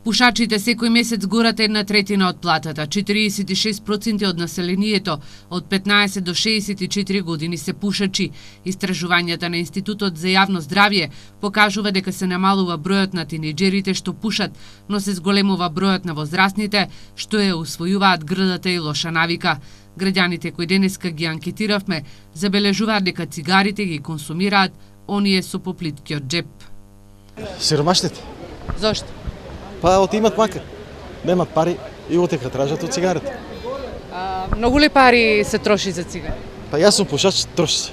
Пушачите секој месец горат 1/3 од платата. 46% од населението од 15 до 64 години се пушачи. Истражувањата на Институтот за јавно здравје покажува дека се намалува бројот на тинејџерите што пушат, но се зголемува бројот на возрастните што ја усвојуваат грдата и лоша навика. Граѓаните кои денеска ги анкетиравме забележуваат дека цигарите ги консумираат оние со поплиткиот джеп. Сиромашните. Зошто? Па оти имат макар. Немат пари и отека тражат од цигарите. Многу ли пари се троши за цигари? Па јас сум пушач, троши се.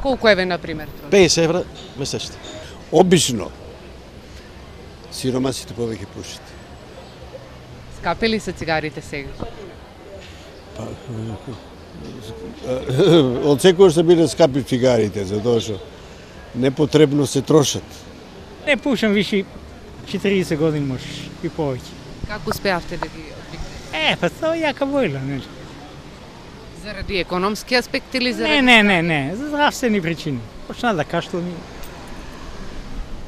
Колку еве на пример? 50 евра месечно. Обично сиромасите повеќе пушат. Скапи ли се цигарите сега? Од секојаш се биле скапи цигарите, затоа што непотребно се трошат. Не пушам више 40 години можеш и повеќе. Како успеавте да ги одвикнете? Па тоа е јака војла, нели? Заради економски аспект или заради... Не, за здравствени причини. Почна да кашлам и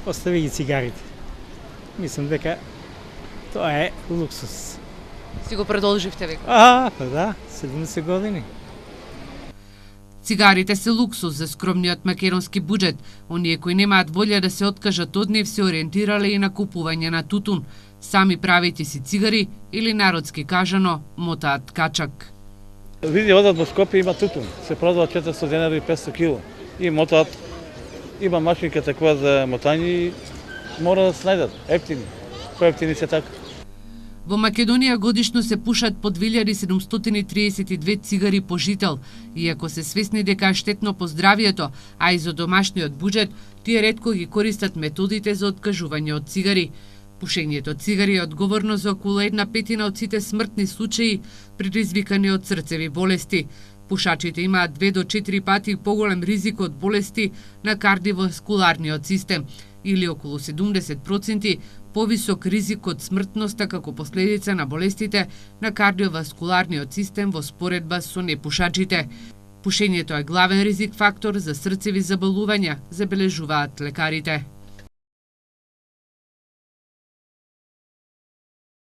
остави ги цигарите. Мислам дека тоа е луксус. Си го продолживте веќе? Па да, 70 години. Цигарите се луксус за скромниот македонски буџет. Оние кои немаат волја да се откажат од нив се ориентирале и на купување на тутун, сами правејќи си цигари или народски кажано мотаат качак. Види, одат во Скопје има тутун, се продава 400 денари и 500 кило. И мотаат, има машинка таква за мотање и мора да се најдат, ефтини. Поевтини се така. Во Македонија годишно се пушат по 2732 цигари по жител, иако се свесни дека е штетно по здравието, а и за домашниот буџет, тие ретко ги користат методите за откажување од цигари. Пушењето цигари е одговорно за околу 1/5 од сите смртни случаи предизвикани од срцеви болести. Пушачите имаат 2 до 4 пати поголем ризик од болести на кардиоваскуларниот систем или околу 70% повисок ризик од смртноста како последица на болестите на кардиоваскуларниот систем во споредба со непушачите. Пушењето е главен ризик фактор за срцеви заболувања, забележуваат лекарите.